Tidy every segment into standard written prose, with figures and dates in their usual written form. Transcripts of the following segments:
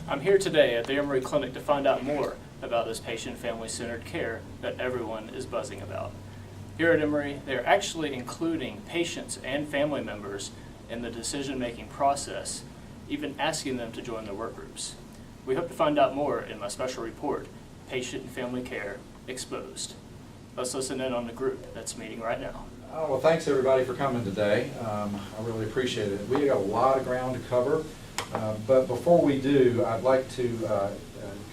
I'm here today at the Emory Clinic to find out more about this patient family-centered care that everyone is buzzing about. Here at Emory, they're actually including patients and family members in the decision-making process, even asking them to join their work groups. We hope to find out more in my special report, Patient and Family Care Exposed. Let's listen in on the group that's meeting right now. Well, thanks everybody for coming today. I really appreciate it. We got a lot of ground to cover, but before we do, I'd like to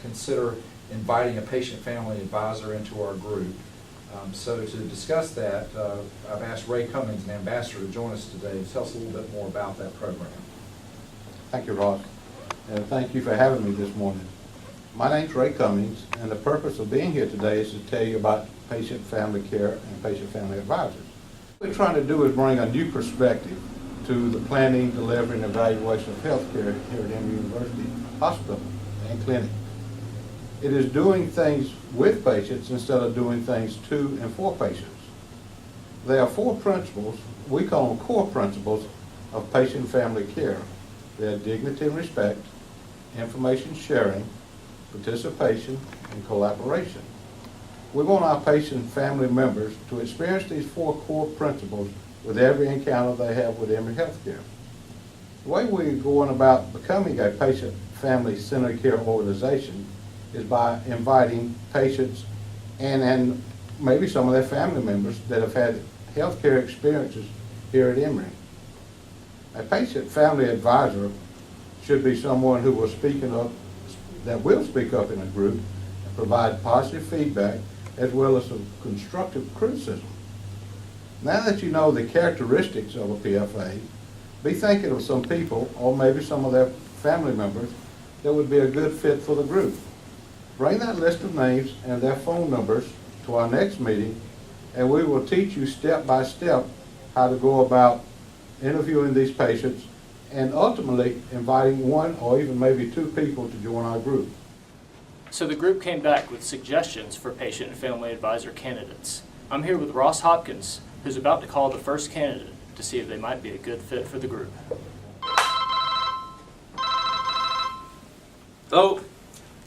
consider inviting a patient-family advisor into our group. So to discuss that, I've asked Ray Cummings, an ambassador, to join us today to tell us a little bit more about that program. Thank you, Ross, and thank you for having me this morning. My name's Ray Cummings, and the purpose of being here today is to tell you about patient-family care and patient-family advisors. What we're trying to do is bring a new perspective to the planning, delivery, and evaluation of health care here at Emory University Hospital and Clinic. It is doing things with patients instead of doing things to and for patients. There are 4 principles, we call them core principles, of patient-family care. They are dignity and respect, information sharing, participation, and collaboration. We want our patient family members to experience these 4 core principles with every encounter they have with Emory Healthcare. The way we're going about becoming a patient family centered care organization is by inviting patients and maybe some of their family members that have had healthcare experiences here at Emory. A patient family advisor should be someone who will speak up in a group and provide positive feedback as well as some constructive criticism. Now that you know the characteristics of a PFA, be thinking of some people, or maybe some of their family members, that would be a good fit for the group. Bring that list of names and their phone numbers to our next meeting, and we will teach you step by step how to go about interviewing these patients and ultimately inviting 1 or even maybe 2 people to join our group. So the group came back with suggestions for patient and family advisor candidates. I'm here with Ross Hopkins, who's about to call the first candidate to see if they might be a good fit for the group. Hello.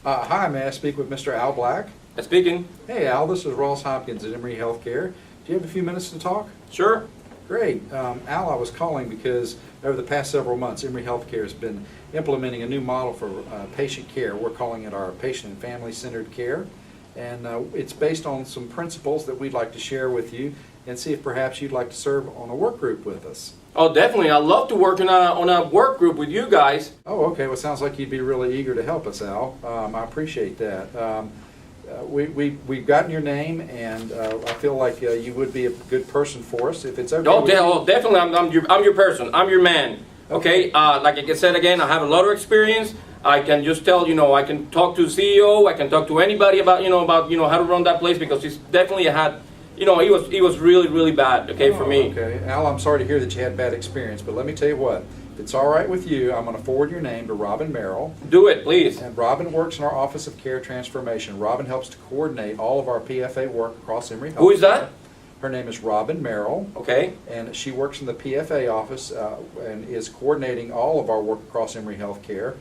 Hi, may I speak with Mr. Al Black? Speaking. Hey Al, this is Ross Hopkins at Emory Healthcare. Do you have a few minutes to talk? Sure. Great. Al, I was calling because over the past several months, Emory Healthcare has been implementing a new model for patient care. We're calling it our patient and family-centered care. And it's based on some principles that we'd like to share with you and see if perhaps you'd like to serve on a work group with us. Oh, definitely. I'd love to work on a work group with you guys. Oh, okay. Well, it sounds like you'd be really eager to help us, Al. I appreciate that. We've gotten your name, and I feel like you would be a good person for us if it's okay. Oh, definitely. I'm your person. I'm your man. Okay. Like I said again, I have a lot of experience. I can just tell, I can talk to the CEO. I can talk to anybody about how to run that place, because he's definitely had, he was really, really bad. Okay, for me. Okay, Al, I'm sorry to hear that you had bad experience, but let me tell you what. If it's all right with you, I'm going to forward your name to Robin Merrill. Do it, please. And Robin works in our Office of Care Transformation. Robin helps to coordinate all of our PFA work across Emory Health. Who is that? Her name is Robin Merrill. Okay. And she works in the PFA office and is coordinating all of our work across Emory Healthcare.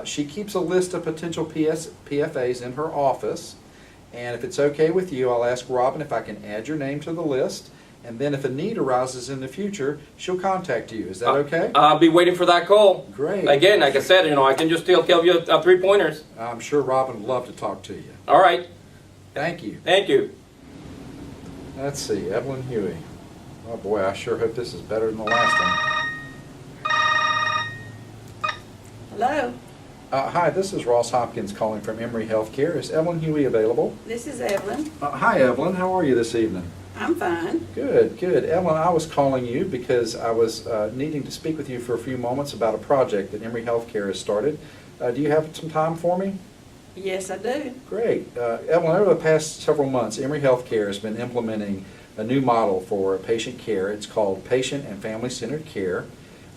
She keeps a list of potential PFAs in her office. And if it's okay with you, I'll ask Robin if I can add your name to the list. And then if a need arises in the future, she'll contact you. Is that okay? I'll be waiting for that call. Great. Again, like I said, I can just still give you 3 pointers. I'm sure Robin would love to talk to you. All right. Thank you. Thank you. Let's see, Evelyn Huey. Oh boy, I sure hope this is better than the last one. Hello, Hi, this is Ross Hopkins calling from Emory Healthcare. Is Evelyn Huey available? this is Evelyn. Hi, Evelyn. How are you this evening? I'm fine. Good, good. Evelyn, I was calling you because I was needing to speak with you for a few moments about a project that Emory Healthcare has started. Do you have some time for me? Yes, I do. Great. Evelyn, over the past several months, Emory Healthcare has been implementing a new model for patient care. It's called Patient and Family-Centered Care.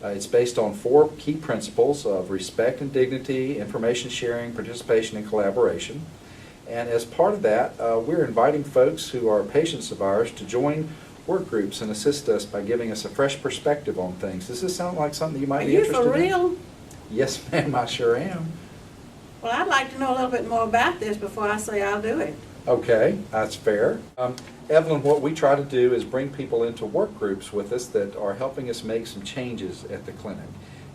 It's based on 4 key principles of respect and dignity, information sharing, participation, and collaboration. And as part of that, we're inviting folks who are patients of ours to join work groups and assist us by giving us a fresh perspective on things. Does this sound like something you might be interested in? Are you for real? Yes, ma'am, I sure am. Well, I'd like to know a little bit more about this before I say I'll do it. Okay, that's fair. Evelyn, what we try to do is bring people into work groups with us that are helping us make some changes at the clinic.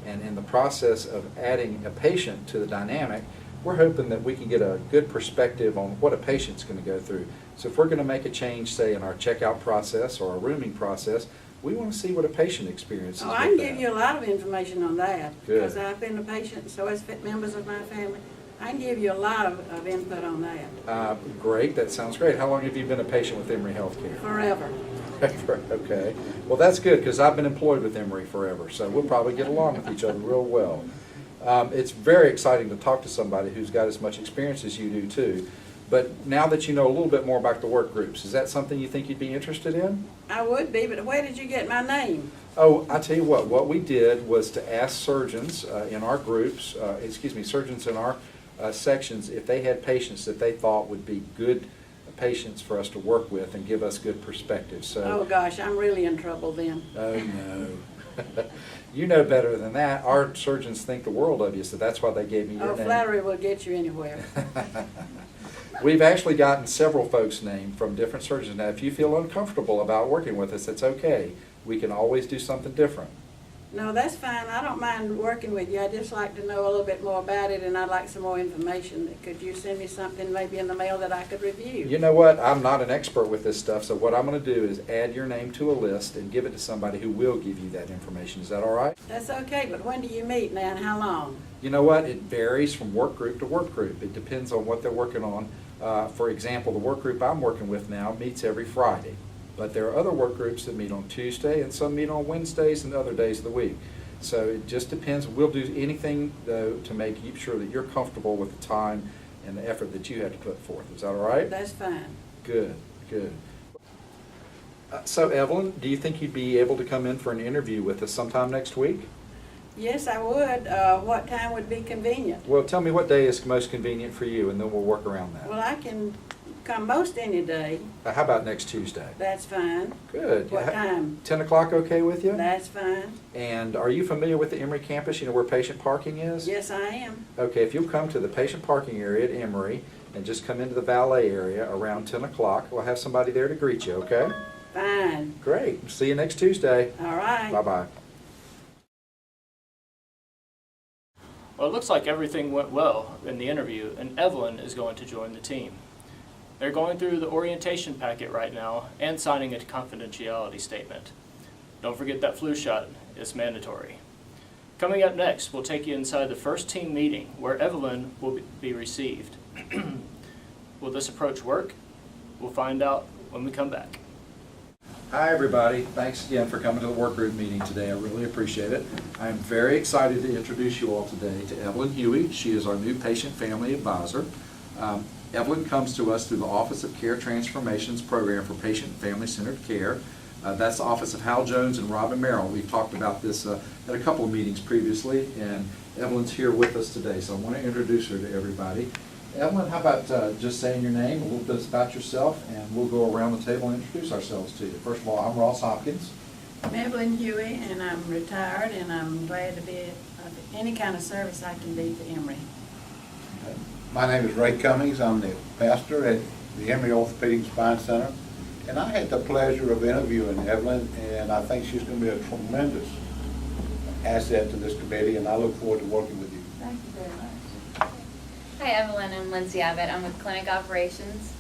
And in the process of adding a patient to the dynamic, we're hoping that we can get a good perspective on what a patient's going to go through. So if we're going to make a change, say, in our checkout process or our rooming process, we want to see what a patient experiences Oh, with I can that. give you a lot of information on that. Good. Because I've been a patient, and so has members of my family. I can give you a lot of input on that. Great, that sounds great. How long have you been a patient with Emory Healthcare? Forever. Okay, well, that's good, because I've been employed with Emory forever, so we'll probably get along with each other real well. It's very exciting to talk to somebody who's got as much experience as you do too. But now that you know a little bit more about the work groups, is that something you think you'd be interested in? I would be, but where did you get my name? Oh, I tell you what we did was to ask surgeons in our groups, surgeons in our sections, if they had patients that they thought would be good patients for us to work with and give us good perspective. So, Oh, gosh, I'm really in trouble then. oh no. You know better than that. Our surgeons think the world of you, so that's why they gave me your Oh, name. flattery will get you anywhere. We've actually gotten several folks' named from different surgeons. Now, if you feel uncomfortable about working with us, it's okay. We can always do something different. No, that's fine. I don't mind working with you. I'd just like to know a little bit more about it, and I'd like some more information. Could you send me something maybe in the mail that I could review? You know what? I'm not an expert with this stuff, so what I'm going to do is add your name to a list and give it to somebody who will give you that information. Is that all right? That's okay, but when do you meet now and how long? You know what? It varies from work group to work group. It depends on what they're working on. For example, the work group I'm working with now meets every Friday. But there are other work groups that meet on Tuesday, and some meet on Wednesdays and other days of the week. So it just depends. We'll do anything, though, to make sure that you're comfortable with the time and the effort that you have to put forth. Is that all right? That's fine. Good, good. So, Evelyn, do you think you'd be able to come in for an interview with us sometime next week? Yes, I would. What time would be convenient? Well, tell me what day is most convenient for you, and then we'll work around that. Well, I can come most any day. How about next Tuesday? That's fine. Good. What time? 10 o'clock okay with you? That's fine. And are you familiar with the Emory campus? You know where patient parking is? Yes, I am. Okay, if you'll come to the patient parking area at Emory and just come into the valet area around 10 o'clock, we'll have somebody there to greet you, okay? Fine. Great. See you next Tuesday. All right. Bye-bye. Well, it looks like everything went well in the interview, and Evelyn is going to join the team. They're going through the orientation packet right now and signing a confidentiality statement. Don't forget that flu shot is mandatory. Coming up next, we'll take you inside the first team meeting where Evelyn will be received. Will this approach work? We'll find out when we come back. Hi, everybody. Thanks again for coming to the work group meeting today. I really appreciate it. I'm very excited to introduce you all today to Evelyn Huey. She is our new patient family advisor. Evelyn comes to us through the Office of Care Transformations Program for Patient and Family-Centered Care. That's the office of Hal Jones and Robin Merrill. We've talked about this at a couple of meetings previously, and Evelyn's here with us today, so I want to introduce her to everybody. Evelyn, how about just saying your name, a little bit about yourself, and we'll go around the table and introduce ourselves to you. First of all, I'm Ross Hopkins. I'm Evelyn Huey, and I'm retired, and I'm glad to be of any kind of service I can be to Emory. Okay. My name is Ray Cummings. I'm the pastor at the Emory Orthopedic Spine Center. And I had the pleasure of interviewing Evelyn, and I think she's going to be a tremendous asset to this committee, and I look forward to working with you. Thank you very much. Hi, Evelyn. I'm Lindsay Abbott. I'm with Clinic Operations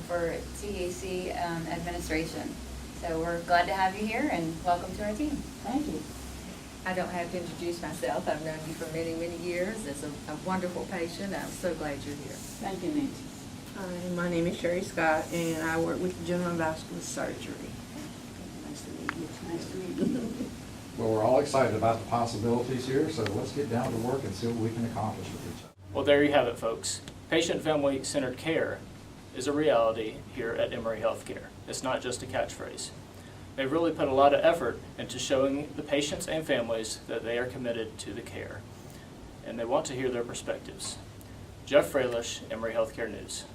for CAC Administration. So we're glad to have you here, and welcome to our team. Thank you. I don't have to introduce myself. I've known you for many, many years. As a wonderful patient, I'm so glad you're here. Thank you, Nancy. Hi, my name is Sherry Scott, and I work with General Vascular Surgery. Nice to meet you. Nice to meet you. Well, we're all excited about the possibilities here, so let's get down to work and see what we can accomplish with each other. Well, there you have it, folks. Patient-family-centered care is a reality here at Emory Healthcare. It's not just a catchphrase. They've really put a lot of effort into showing the patients and families that they are committed to the care, and they want to hear their perspectives. Jeff Fralish, Emory Healthcare News.